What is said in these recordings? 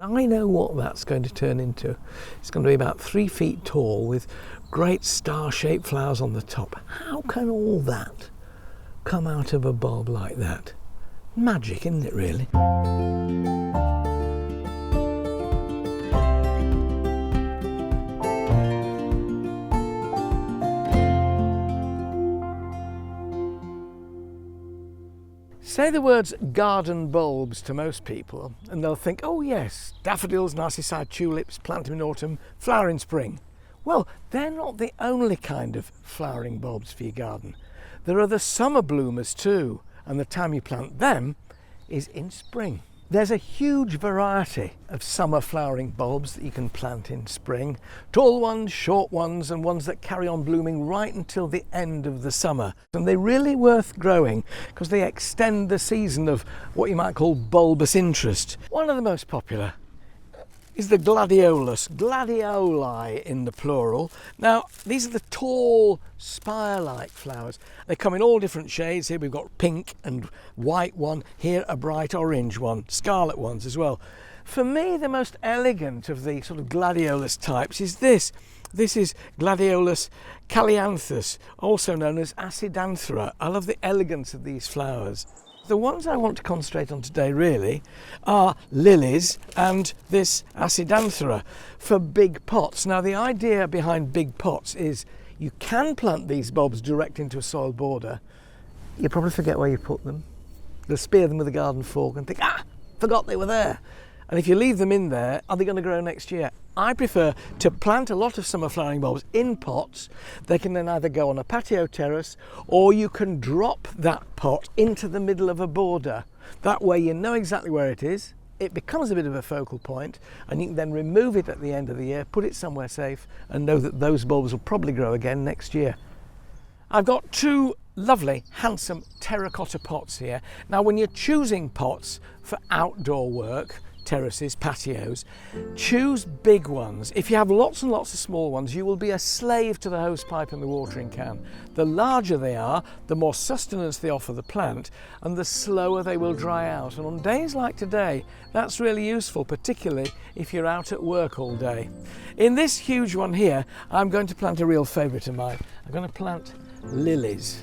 I know what that's going to turn into. It's going to be about 3 feet tall with great star-shaped flowers on the top. How can all that come out of a bulb like that? Magic, isn't it, really? Say the words garden bulbs to most people and they'll think, oh yes, daffodils, narcissi, tulips, plant them in autumn, flower in spring. Well, they're not the only kind of flowering bulbs for your garden. There are the summer bloomers too, and the time you plant them is in spring. There's a huge variety of summer flowering bulbs that you can plant in spring. Tall ones, short ones, and ones that carry on blooming right until the end of the summer. And they're really worth growing because they extend the season of what you might call bulbous interest. One of the most popular is the gladiolus, gladioli in the plural. Now, these are the tall, spire-like flowers. They come in all different shades. Here we've got pink and white one, here a bright orange one, scarlet ones as well. For me, the most elegant of the sort of gladiolus types is this. This is Gladiolus callianthus, also known as acidanthera. I love the elegance of these flowers. The ones I want to concentrate on today really are lilies and this acidanthera for big pots. Now the idea behind big pots is you can plant these bulbs direct into a soil border. You probably forget where you put them. You'll spear them with a garden fork and think, forgot they were there. And if you leave them in there, are they going to grow next year? I prefer to plant a lot of summer flowering bulbs in pots. They can then either go on a patio terrace or you can drop that pot into the middle of a border. That way you know exactly where it is. It becomes a bit of a focal point and you can then remove it at the end of the year, put it somewhere safe and know that those bulbs will probably grow again next year. I've got 2 lovely, handsome terracotta pots here. Now when you're choosing pots for outdoor work, terraces, patios, choose big ones. If you have lots and lots of small ones, you will be a slave to the hose pipe and the watering can. The larger they are, the more sustenance they offer the plant and the slower they will dry out. And on days like today, that's really useful, particularly if you're out at work all day. In this huge one here, I'm going to plant a real favourite of mine. I'm going to plant lilies.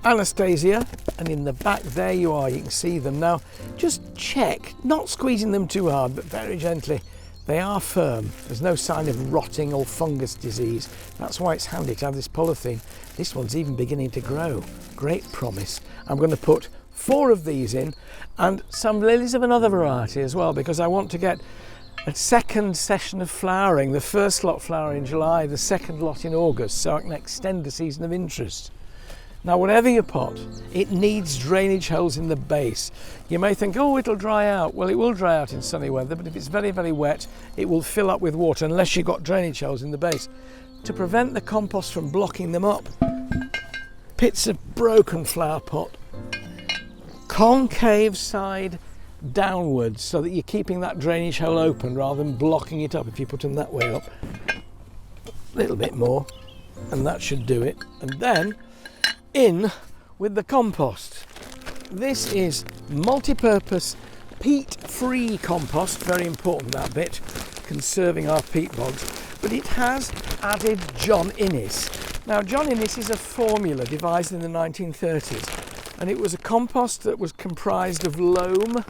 Anastasia, and in the back there you are, you can see them. Now just check, not squeezing them too hard but very gently, they are firm. There's no sign of rotting or fungus disease. That's why it's handy to have this polythene. This one's even beginning to grow, great promise. I'm going to put 4 of these in and some lilies of another variety as well, because I want to get a second session of flowering. The first lot flower in July, the second lot in August, so I can extend the season of interest. Now whatever you pot, it needs drainage holes in the base. You may think, oh, it'll dry out. Well, it will dry out in sunny weather, but if it's very, very wet, it will fill up with water unless you've got drainage holes in the base. To prevent the compost from blocking them up, pits of broken flower pot, concave side downwards so that you're keeping that drainage hole open rather than blocking it up if you put them that way up. A little bit more, and that should do it. And then in with the compost. This is multi-purpose peat-free compost, very important that bit, conserving our peat bogs, but it has added John Innes. Now John Innes is a formula devised in the 1930s and it was a compost that was comprised of loam,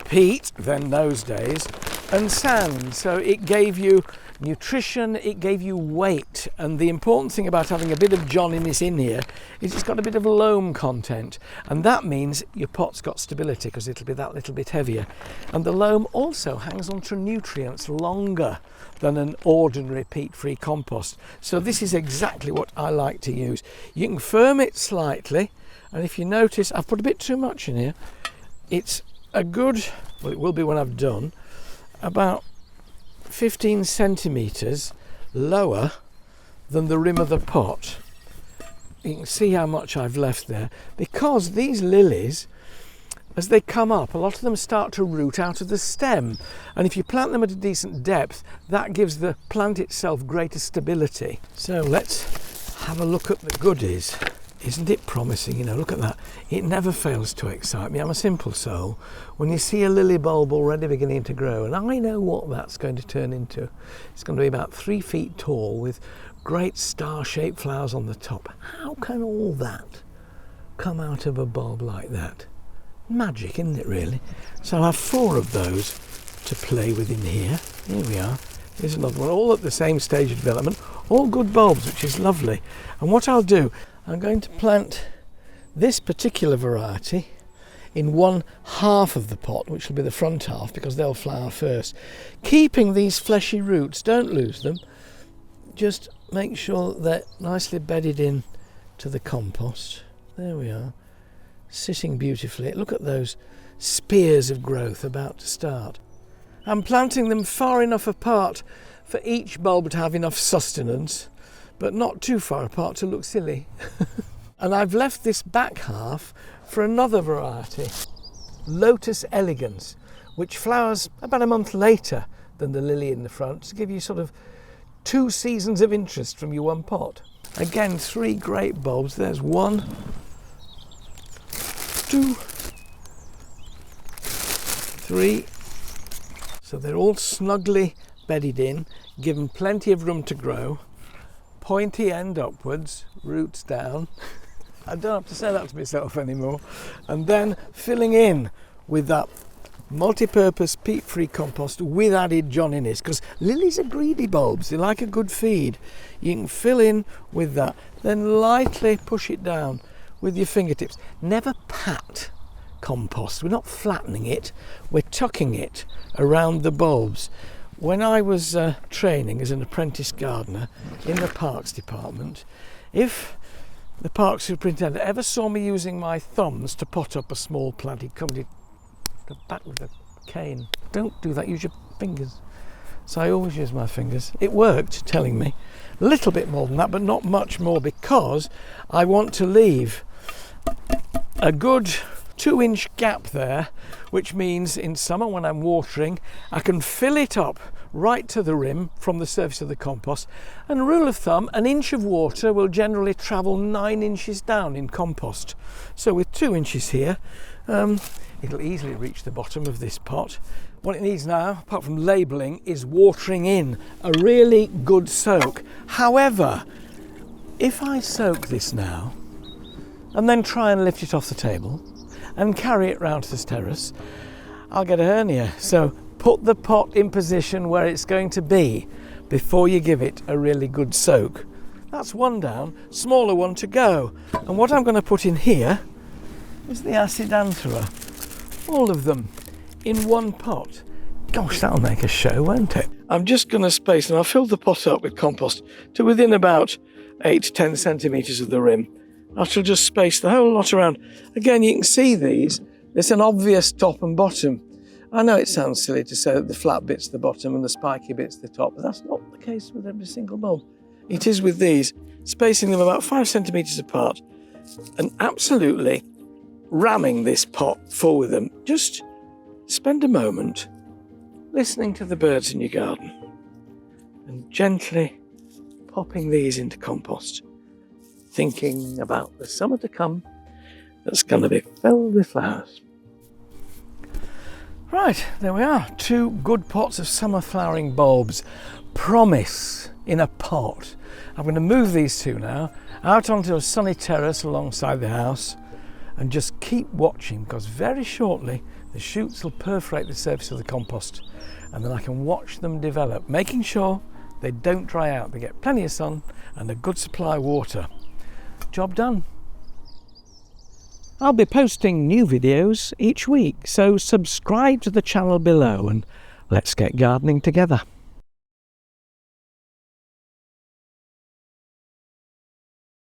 peat, then those days, and sand, so it gave you nutrition, it gave you weight, and the important thing about having a bit of John Innes in here is it's got a bit of loam content, and that means your pot's got stability because it'll be that little bit heavier. And the loam also hangs on to nutrients longer than an ordinary peat-free compost. So this is exactly what I like to use. You can firm it slightly, and if you notice, I've put a bit too much in here. It's a good, well, it will be when I've done, about 15 centimetres lower than the rim of the pot. You can see how much I've left there, because these lilies, as they come up, a lot of them start to root out of the stem, and if you plant them at a decent depth, that gives the plant itself greater stability. So let's have a look at the goodies. Isn't it promising? You know, look at that. It never fails to excite me. I'm a simple soul. When you see a lily bulb already beginning to grow, and I know what that's going to turn into. It's going to be about 3 feet tall with great star-shaped flowers on the top. How can all that come out of a bulb like that? Magic, isn't it, really? So I'll have 4 of those to play with in here. Here we are. Here's another one, all at the same stage of development. All good bulbs, which is lovely. And what I'll do, I'm going to plant this particular variety in one half of the pot, which will be the front half, because they'll flower first. Keeping these fleshy roots, don't lose them. Just make sure they're nicely bedded in to the compost. There we are, sitting beautifully. Look at those spears of growth about to start. I'm planting them far enough apart for each bulb to have enough sustenance, but not too far apart to look silly. And I've left this back half for another variety, Lotus elegans, which flowers about a month later than the lily in the front, to give you sort of 2 seasons of interest from your one pot. Again, 3 great bulbs. There's 1, 2, 3. So they're all snugly bedded in, given plenty of room to grow. Pointy end upwards, roots down. I don't have to say that to myself anymore. And then filling in with that multi-purpose peat-free compost with added Johniness, because lilies are greedy bulbs, they like a good feed. You can fill in with that, then lightly push it down with your fingertips. Never pat compost, we're not flattening it, we're tucking it around the bulbs. When I was training as an apprentice gardener in the parks department, if the park superintendent ever saw me using my thumbs to pot up a small plant, he'd come to the back with a cane. Don't do that, use your fingers. So I always use my fingers. It worked, telling me. A little bit more than that, but not much more, because I want to leave a good 2-inch gap there, which means in summer when I'm watering, I can fill it up right to the rim from the surface of the compost. And rule of thumb, 1 inch of water will generally travel 9 inches down in compost. So with 2 inches here, it'll easily reach the bottom of this pot. What it needs now, apart from labelling, is watering in, a really good soak. However, if I soak this now and then try and lift it off the table and carry it round to this terrace, I'll get a hernia. So put the pot in position where it's going to be before you give it a really good soak. That's 1 down, smaller one to go. And what I'm going to put in here is the acidanthera. All of them in 1 pot. Gosh, that'll make a show, won't it? I'm just going to space, and I'll fill the pot up with compost to within about 8 to 10 centimetres of the rim. I shall just space the whole lot around. Again, you can see these. There's an obvious top and bottom. I know it sounds silly to say that the flat bit's the bottom and the spiky bit's the top, but that's not the case with every single bulb. It is with these, spacing them about 5 centimetres apart, and absolutely ramming this pot full with them. Just spend a moment listening to the birds in your garden and gently popping these into compost, thinking about the summer to come that's going to be filled with flowers. Right, there we are. 2 good pots of summer flowering bulbs. Promise in a pot. I'm going to move these 2 now out onto a sunny terrace alongside the house and just keep watching, because very shortly the shoots will perforate the surface of the compost, and then I can watch them develop, making sure they don't dry out. They get plenty of sun and a good supply of water. Job done. I'll be posting new videos each week, so subscribe to the channel below and let's get gardening together.